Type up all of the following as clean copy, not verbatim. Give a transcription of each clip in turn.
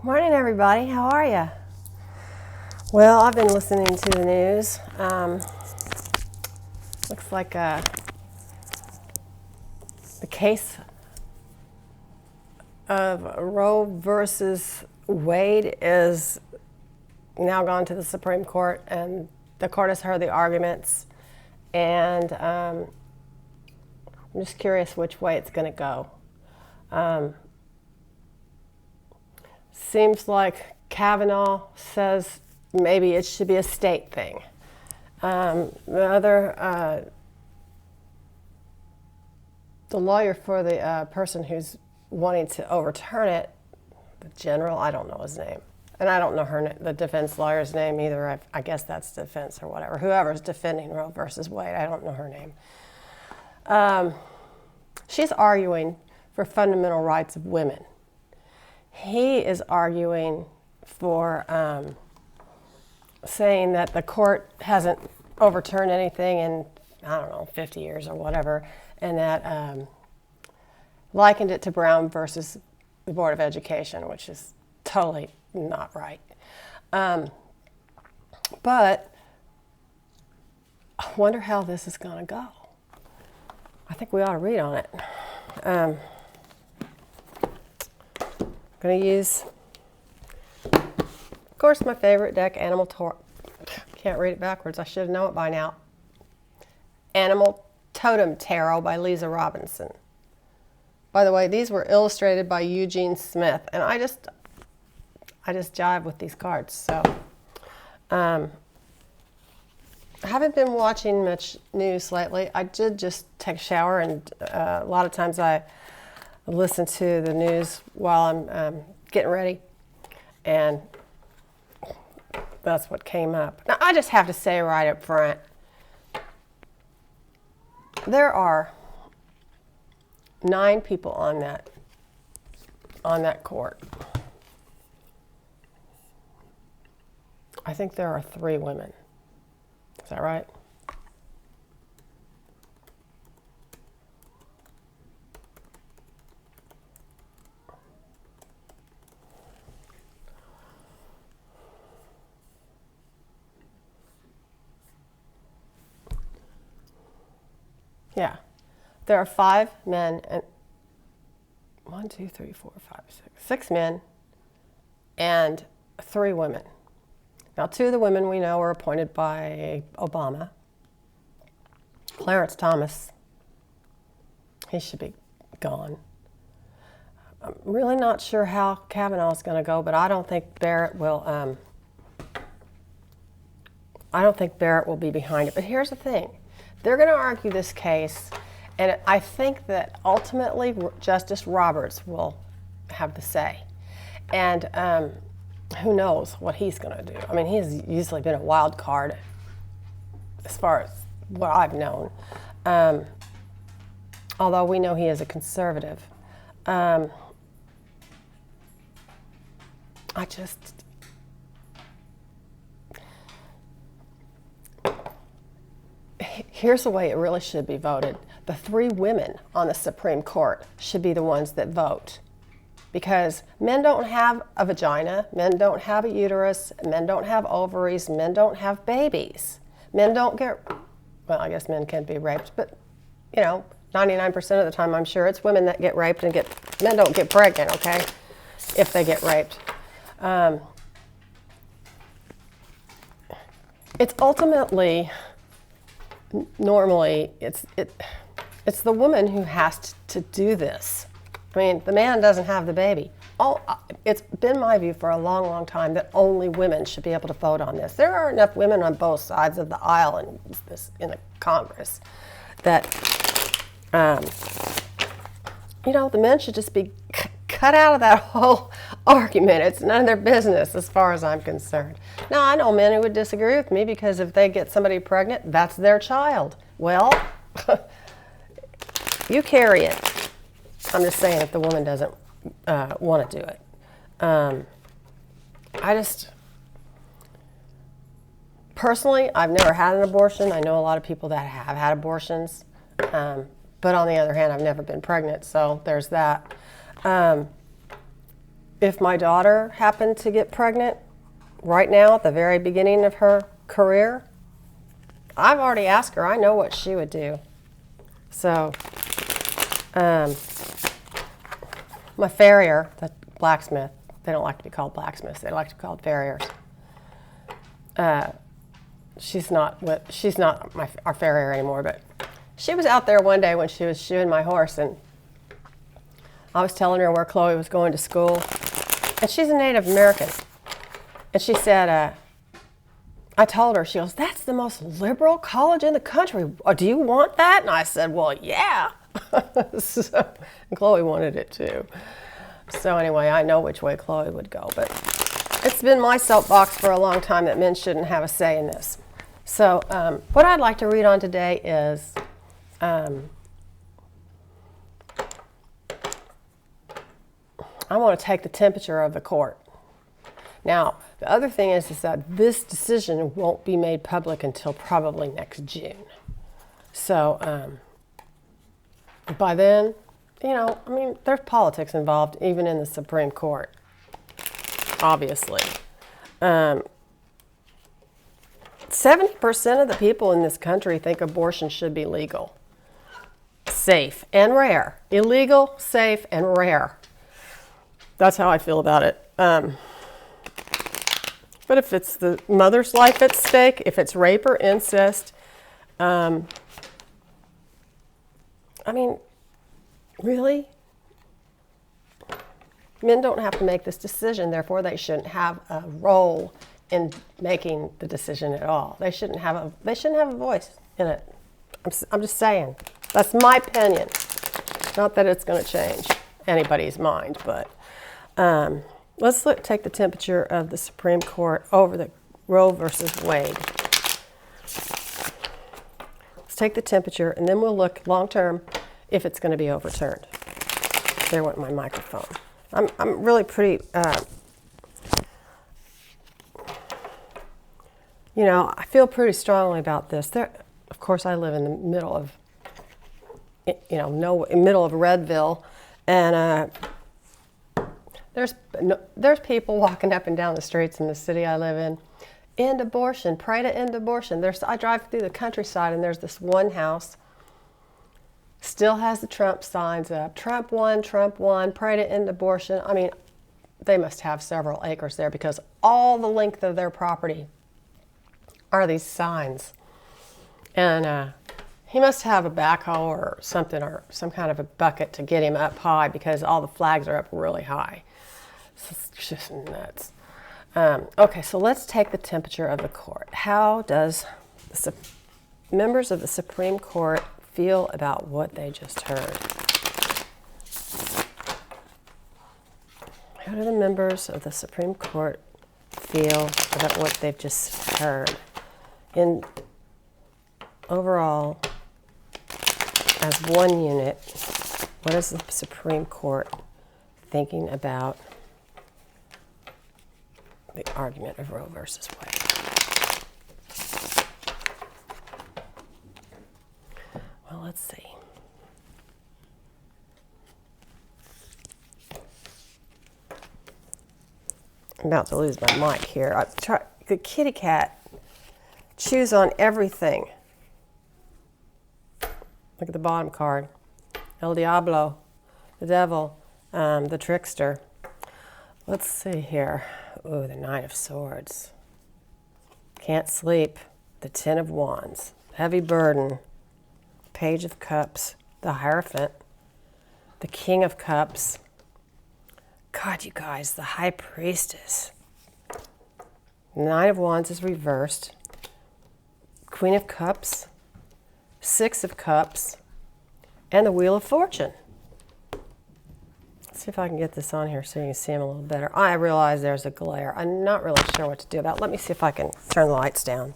Morning, everybody. How are you? Well, I've been listening to the news. Looks like the case of Roe versus Wade is now gone to the Supreme Court, and the court has heard the arguments. And I'm just curious which way it's going to go. Seems like Kavanaugh says maybe it should be a state thing. The lawyer for the person who's wanting to overturn it, the general, I don't know his name. And I don't know the defense lawyer's name either. I guess that's defense or whatever. Whoever's defending Roe versus Wade, I don't know her name. She's arguing for fundamental rights of women. He is arguing for saying that the court hasn't overturned anything in, 50 years or whatever, and that likened it to Brown versus the Board of Education, which is totally not right. But I wonder how this is going to go. I think we ought to read on it. Going to use, of course, my favorite deck, can't read it backwards. I should know it by now. Animal Totem Tarot by Lisa Robinson. By the way, these were illustrated by Eugene Smith, and I just jive with these cards. So, I haven't been watching much news lately. I did just take a shower, and a lot of times I listen to the news while I'm getting ready, and that's what came up. Now, I just have to say right up front, there are 9 people on that court. I think there are 3 women. Is that right? Yeah, there are 5 men and 6 men and 3 women. Now, 2 of the women we know were appointed by Obama. Clarence Thomas, he should be gone. I'm really not sure how Kavanaugh's going to go, but I don't think Barrett will. I don't think Barrett will be behind it. But here's the thing. They're going to argue this case, and I think that ultimately Justice Roberts will have the say. And who knows what he's going to do. I mean, he's usually been a wild card as far as what I've known, although we know he is a conservative. Here's the way it really should be voted. The 3 women on the Supreme Court should be the ones that vote. Because men don't have a vagina, men don't have a uterus, men don't have ovaries, men don't have babies. Men don't get, well, I guess men can be raped, but 99% of the time I'm sure it's women that get raped and men don't get pregnant, okay, if they get raped. It's ultimately, normally, it's the woman who has to do this. I mean, the man doesn't have the baby. It's been my view for a long, long time that only women should be able to vote on this. There are enough women on both sides of the aisle in the Congress that, the men should just be cut out of that whole argument. It's none of their business as far as I'm concerned. Now, I know men who would disagree with me because if they get somebody pregnant, that's their child. Well, you carry it. I'm just saying if the woman doesn't want to do it. Personally, I've never had an abortion. I know a lot of people that have had abortions. But on the other hand, I've never been pregnant, so there's that. if my daughter happened to get pregnant right now at the very beginning of her career, I've already asked her. I know what she would do. So, my farrier, the blacksmith, they don't like to be called blacksmiths. They like to be called farriers. She's not our farrier anymore, but she was out there one day when she was shoeing my horse, and I was telling her where Chloe was going to school, and she's a Native American. And she said, I told her, she goes, "That's the most liberal college in the country. Do you want that?" And I said, "Well, yeah." And Chloe wanted it too. So anyway, I know which way Chloe would go, but it's been my soapbox for a long time that men shouldn't have a say in this. So what I'd like to read on today is I want to take the temperature of the court. Now, the other thing is that this decision won't be made public until probably next June. So by then, there's politics involved, even in the Supreme Court, obviously. 70% of the people in this country think abortion should be legal, safe, and rare. Illegal, safe, and rare. That's how I feel about it. But if it's the mother's life at stake, if it's rape or incest, really? Men don't have to make this decision, therefore they shouldn't have a role in making the decision at all. They shouldn't have a voice in it. I'm just saying. That's my opinion. Not that it's going to change anybody's mind, but let's take the temperature of the Supreme Court over the Roe versus Wade. Let's take the temperature, and then we'll look long term if it's going to be overturned. There went my microphone. I'm really pretty, I feel pretty strongly about this. Of course, I live in the middle of, middle of Redville, and there's people walking up and down the streets in the city I live in. End abortion, pray to end abortion. I drive through the countryside, and there's this one house. Still has the Trump signs up. Trump won, pray to end abortion. They must have several acres there because all the length of their property are these signs. And he must have a backhoe or something, or some kind of a bucket to get him up high because all the flags are up really high. It's just nuts. Okay, so let's take the temperature of the court. How does members of the Supreme Court feel about what they just heard? How do the members of the Supreme Court feel about what they've just heard? In overall, as one unit, what is the Supreme Court thinking about the argument of Roe versus Wade? Well, let's see. I'm about to lose my mic here. The kitty cat chews on everything. Look at the bottom card. El Diablo, the devil, the trickster. Let's see here. Ooh, the Knight of Swords. Can't sleep. The Ten of Wands. Heavy burden. Page of Cups. The Hierophant. The King of Cups. God, you guys, the High Priestess. Nine of Wands is reversed. Queen of Cups. Six of Cups. And the Wheel of Fortune. Let's see if I can get this on here so you can see them a little better. I realize there's a glare. I'm not really sure what to do about it. Let me see if I can turn the lights down.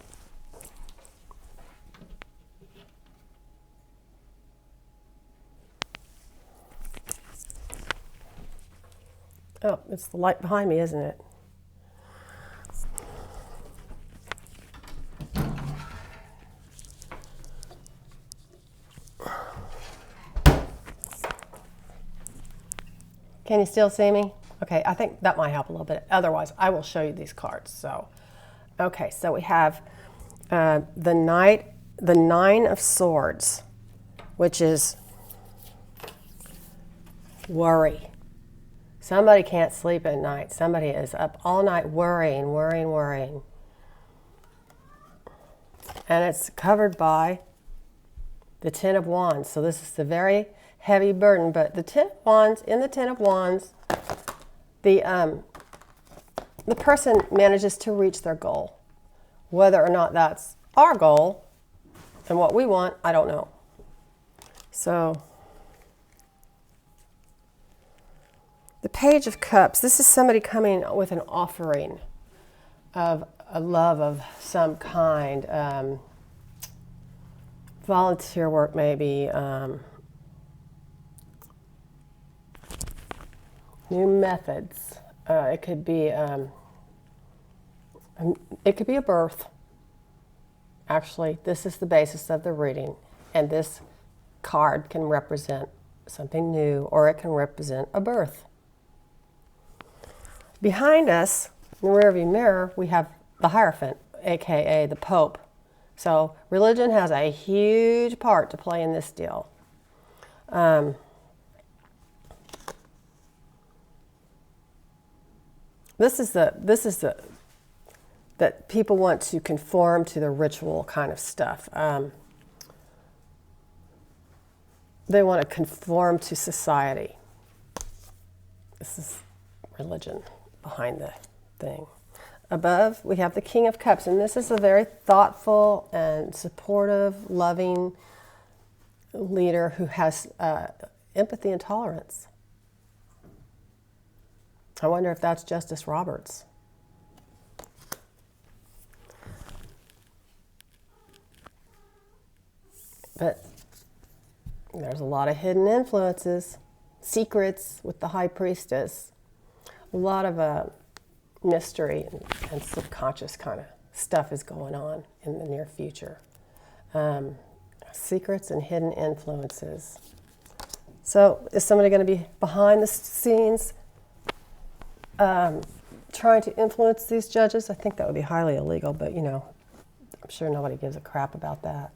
Oh, it's the light behind me, isn't it? Can you still see me? Okay, I think that might help a little bit. Otherwise, I will show you these cards. So, okay, so we have the Nine of Swords, which is worry. Somebody can't sleep at night. Somebody is up all night worrying, worrying, worrying. And it's covered by the Ten of Wands. So this is a very heavy burden, but the Ten of Wands, in the Ten of Wands, the person manages to reach their goal. Whether or not that's our goal and what we want, I don't know. So the Page of Cups, this is somebody coming with an offering of a love of some kind, volunteer work maybe, new methods. It could be a birth. Actually, this is the basis of the reading, and this card can represent something new, or it can represent a birth. Behind us, in the rearview mirror, we have the Hierophant, aka the Pope. So religion has a huge part to play in this deal. This is that people want to conform to the ritual kind of stuff. They want to conform to society. This is religion behind the thing. Above, we have the King of Cups, and this is a very thoughtful and supportive, loving leader who has empathy and tolerance. I wonder if that's Justice Roberts. But there's a lot of hidden influences, secrets with the High Priestess, a lot of mystery and subconscious kind of stuff is going on in the near future. Secrets and hidden influences. So is somebody going to be behind the scenes trying to influence these judges? I think that would be highly illegal, but I'm sure nobody gives a crap about that.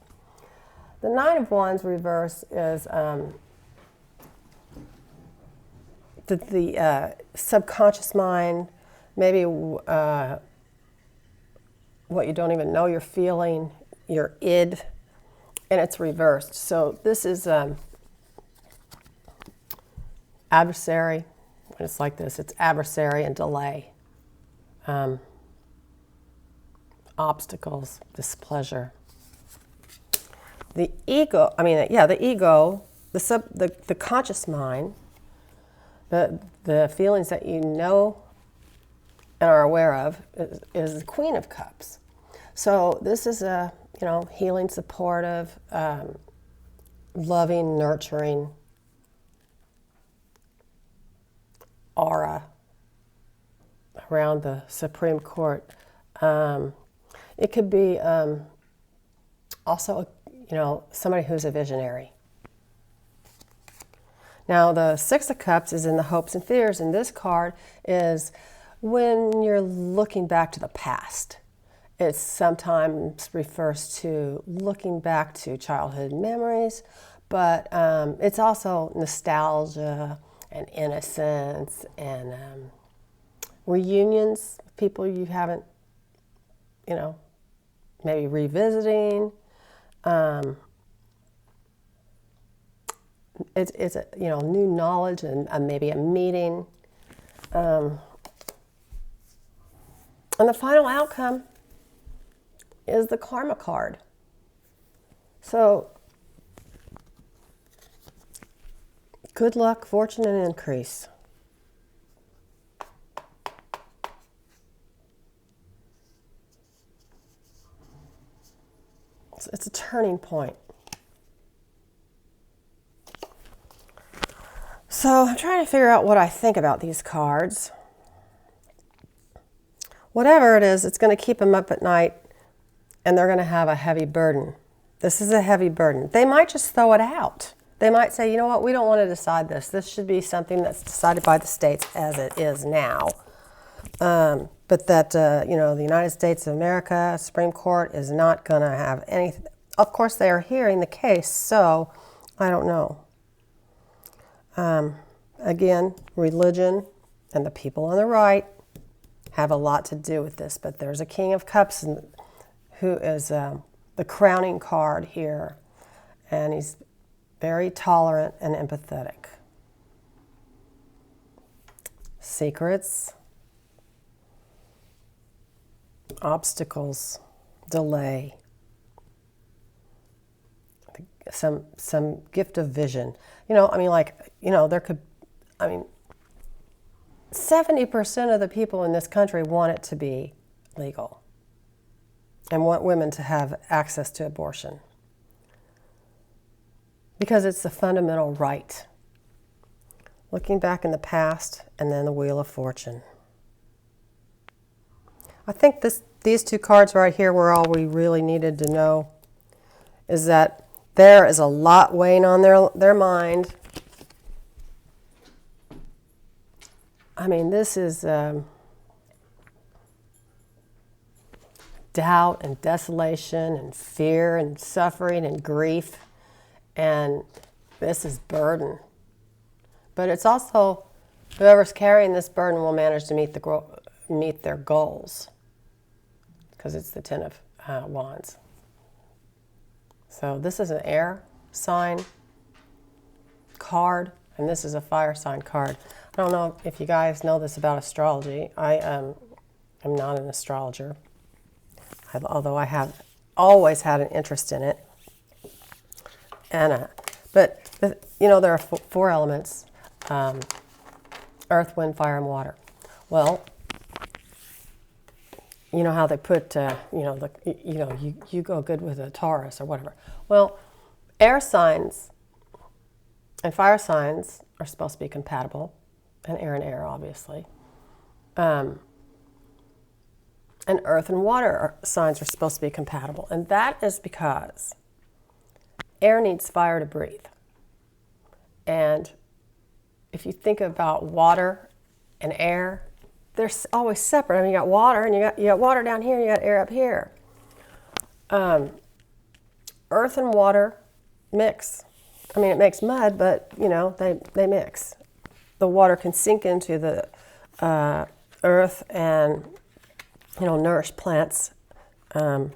The Nine of Wands reverse is the subconscious mind, maybe what you don't even know you're feeling, your id, and it's reversed. So this is adversary. When it's like this, it's adversary and delay, obstacles, displeasure. The ego, the ego, the conscious mind, the feelings that you know and are aware of is the Queen of Cups. So this is a, healing, supportive, loving, nurturing aura around the Supreme Court. It could be also, somebody who's a visionary. Now, the Six of Cups is in the hopes and fears, and this card is when you're looking back to the past. It sometimes refers to looking back to childhood memories, but it's also nostalgia and innocence and reunions with people you haven't, maybe revisiting. It's a new knowledge and maybe a meeting. And the final outcome is the Karma card. So good luck, fortune, and increase. It's a turning point. So I'm trying to figure out what I think about these cards. Whatever it is, it's going to keep them up at night, and they're going to have a heavy burden. This is a heavy burden. They might just throw it out. they might say, you know what, we don't want to decide this. This should be something that's decided by the states as it is now. But that, you know, the United States of America Supreme Court is not going to have anything. Of course, they are hearing the case, so I don't know. Again, religion and the people on the right have a lot to do with this, but there's a King of Cups who is the crowning card here, and he's very tolerant and empathetic. Secrets, obstacles, delay, some gift of vision. You know, I mean, like, you know, there could, I mean, 70% of the people in this country want it to be legal and want women to have access to abortion because it's a fundamental right. Looking back in the past and then the Wheel of Fortune. I think these two cards right here were all we really needed to know, is that there is a lot weighing on their mind. I mean, this is doubt and desolation and fear and suffering and grief, and this is burden. But it's also whoever's carrying this burden will manage to meet their goals, because it's the Ten of Wands. So this is an air sign card, and this is a fire sign card. I don't know if you guys know this about astrology. I am not an astrologer, although I have always had an interest in it. And but you know, there are four elements: earth, wind, fire, and water. Well, you know how they put, you go good with a Taurus or whatever. Well, air signs and fire signs are supposed to be compatible, and air, obviously. And earth and water signs are supposed to be compatible, and that is because air needs fire to breathe. And if you think about water and air, they're always separate. I mean, you got water, and you got water down here, and you got air up here. Earth and water mix. I mean, it makes mud, but you know, they mix. The water can sink into the earth and, you know, nourish plants. But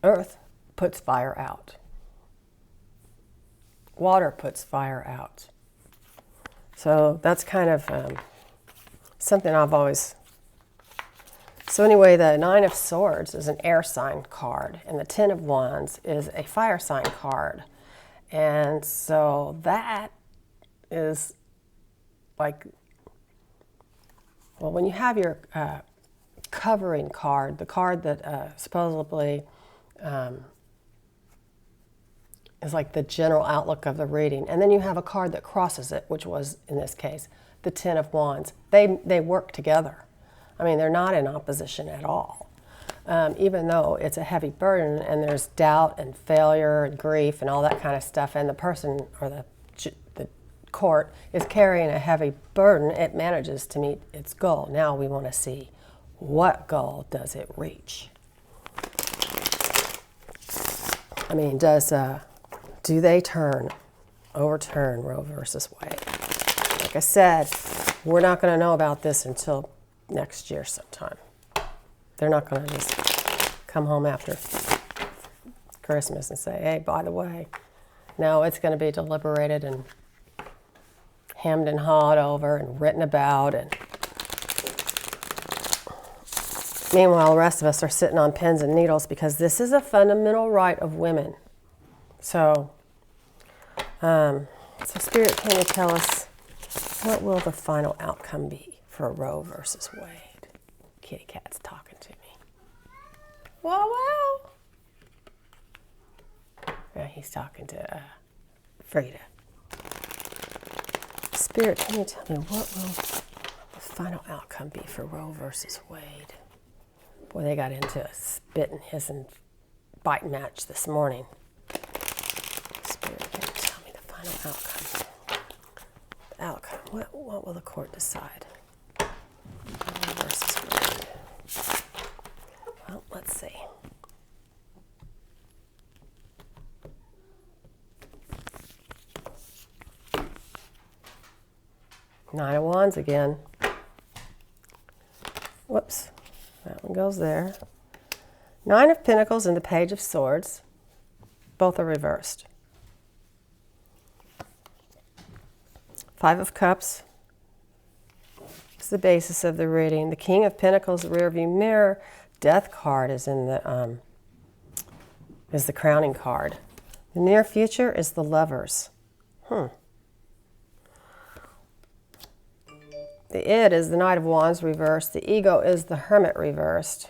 earth puts fire out. Water puts fire out. So that's kind of something I've always... So anyway, the Nine of Swords is an air sign card, and the Ten of Wands is a fire sign card. And so that is like, well, when you have your covering card, the card that supposedly is like the general outlook of the reading, and then you have a card that crosses it, which was, in this case, the Ten of Wands. They work together. I mean, they're not in opposition at all. Even though it's a heavy burden and there's doubt and failure and grief and all that kind of stuff, and the person or the court is carrying a heavy burden, it manages to meet its goal. Now we want to see, what goal does it reach? I mean, do they overturn Roe versus Wade? Like I said, we're not going to know about this until next year sometime. They're not going to just come home after Christmas and say, hey, by the way. No, it's going to be deliberated and hemmed and hawed over and written about. And meanwhile, the rest of us are sitting on pins and needles because this is a fundamental right of women. So Spirit, can you tell us, what will the final outcome be for Roe versus Wade? Kitty cat's talking to me. Wow, wow. Yeah, he's talking to Frida. Spirit, can you tell me, what will the final outcome be for Roe versus Wade? Boy, they got into a spit and hiss and bite match this morning. Final outcome. Outcome. What will the court decide? Versus women. Well, let's see. Nine of Wands again. Whoops. That one goes there. Nine of Pentacles and the Page of Swords. Both are reversed. Five of Cups is the basis of the reading. The King of Pentacles, the rearview mirror. Death card is in the crowning card. The near future is the Lovers. The id is the Knight of Wands reversed. The ego is the Hermit reversed.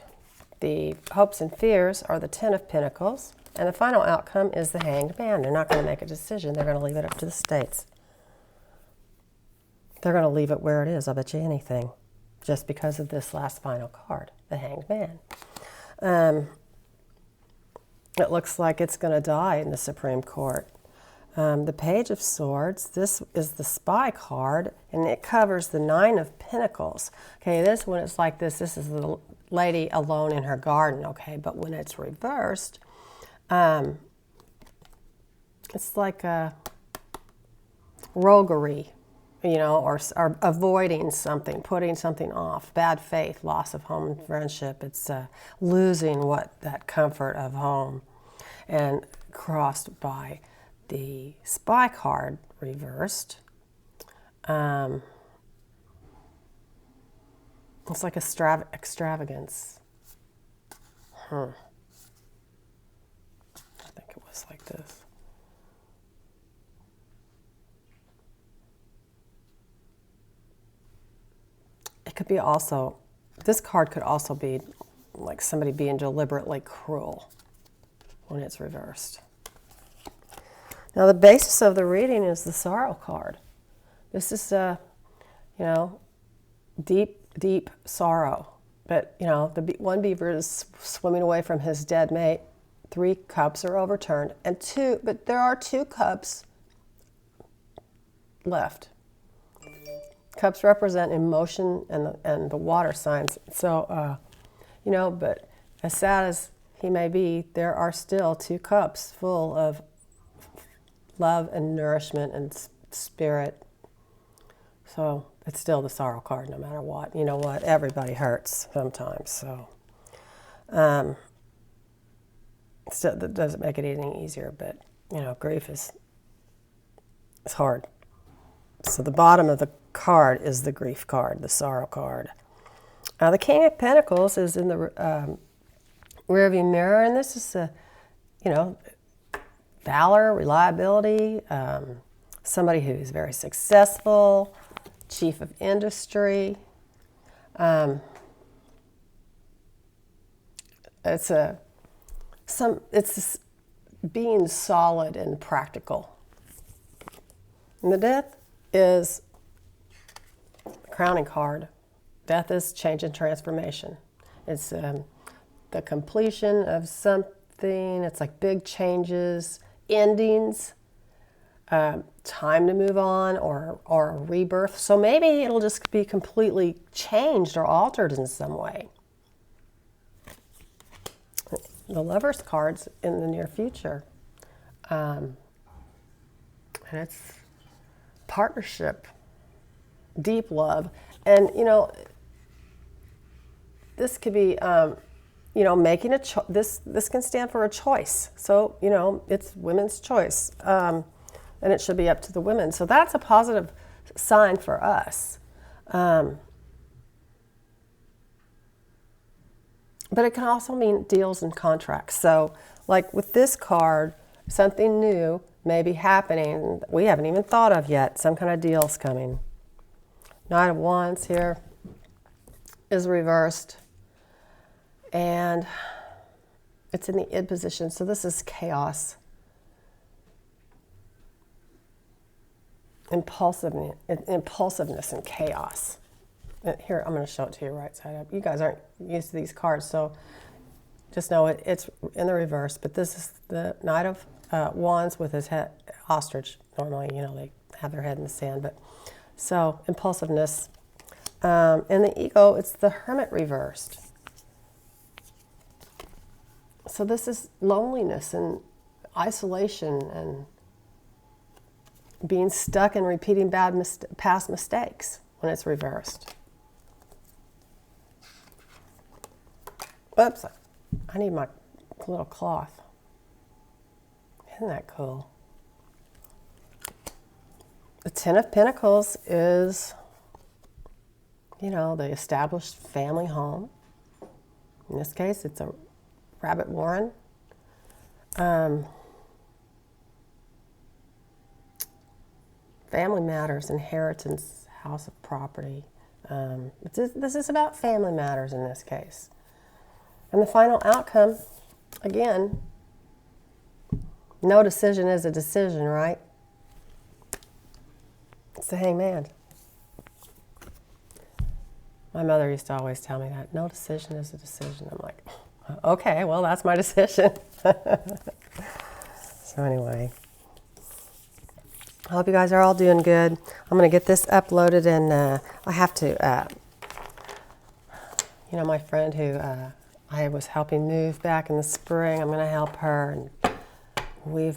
The hopes and fears are the Ten of Pentacles. And the final outcome is the Hanged Man. They're not going to make a decision. They're going to leave it up to the states. They're going to leave it where it is, I'll bet you anything, just because of this last final card, the Hanged Man. It looks like it's going to die in the Supreme Court. The Page of Swords, this is the Spy card, and it covers the Nine of Pentacles. Okay, this when it's like this is the lady alone in her garden, okay? But when it's reversed, it's like a roguery, you know, or avoiding something, putting something off, bad faith, loss of home and friendship. It's losing that comfort of home, and crossed by the Spy card reversed. It's like extravagance. I think it was like this. It could be also, this card could also be like somebody being deliberately cruel when it's reversed. Now the basis of the reading is the Sorrow card. This is, you know, deep, deep sorrow. But, you know, the one beaver is swimming away from his dead mate. 3 cups are overturned, but there are 2 cups left. Cups represent emotion and the water signs. So, you know, but as sad as he may be, there are still 2 cups full of love and nourishment and spirit. So it's still the Sorrow card no matter what. You know what? Everybody hurts sometimes. So still, that doesn't make it any easier, but, you know, grief is hard. So the bottom of the card is the grief card, the Sorrow card. The King of Pentacles is in the rearview mirror, and this is, you know, valor, reliability, somebody who is very successful, chief of industry. It's being solid and practical. And the Death is the crowning card. Death is change and transformation. It's the completion of something. It's like big changes, endings, time to move on, or a rebirth. So maybe it'll just be completely changed or altered in some way. The Lovers card's in the near future. And it's partnership, deep love. And, you know, this could be, you know, making a choice. This can stand for a choice. So, you know, it's women's choice. And it should be up to the women. So that's a positive sign for us. But it can also mean deals and contracts. So, like with this card, something new may be happening that we haven't even thought of yet. Some kind of deal's coming. Knight of Wands here is reversed. And it's in the id position. So this is chaos. Impulsiveness and chaos. Here, I'm going to show it to you right side up. You guys aren't used to these cards, so just know it's in the reverse. But this is the Knight of Wands with his head, ostrich, normally, you know, they have their head in the sand, but so impulsiveness. And the ego, it's the hermit reversed. So this is loneliness and isolation and being stuck and repeating past mistakes when it's reversed. Oops, I need my little cloth. Isn't that cool? The Ten of Pentacles is, you know, the established family home. In this case, it's a rabbit warren. Family matters, inheritance, house of property. This is about family matters in this case. And the final outcome, again, no decision is a decision, right? It's the Hangman. My mother used to always tell me that. No decision is a decision. I'm like, okay, well, that's my decision. So anyway, I hope you guys are all doing good. I'm going to get this uploaded, and I have to, you know, my friend who I was helping move back in the spring, I'm going to help her. And we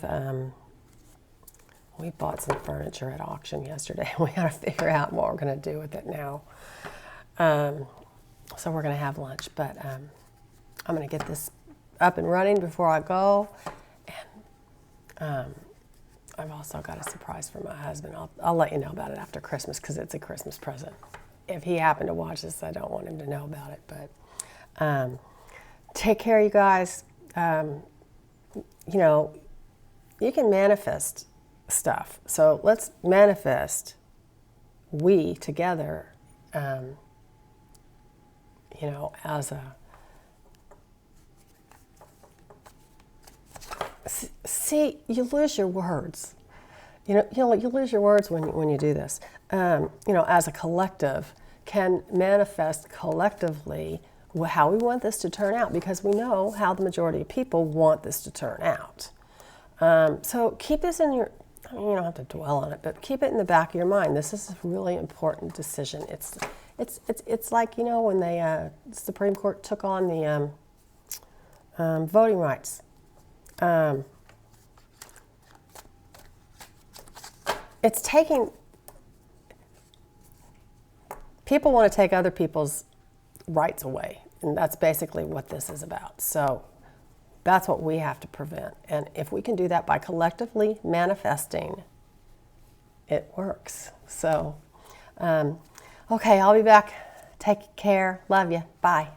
bought some furniture at auction yesterday. We got to figure out what we're going to do with it now. So we're going to have lunch, but I'm going to get this up and running before I go. And I've also got a surprise for my husband. I'll let you know about it after Christmas because it's a Christmas present. If he happened to watch this, I don't want him to know about it. But take care, you guys. You know, you can manifest stuff. So let's manifest we together, you know, as a... See, you lose your words. You know, you lose your words when you do this. You know, as a collective, can manifest collectively how we want this to turn out, because we know how the majority of people want this to turn out. So keep this in your... I mean, you don't have to dwell on it, but keep it in the back of your mind. This is a really important decision. It's like, you know, when the Supreme Court took on the voting rights. It's taking... People want to take other people's rights away, and that's basically what this is about. So that's what we have to prevent. And if we can do that by collectively manifesting, it works. So, okay, I'll be back. Take care. Love you. Bye.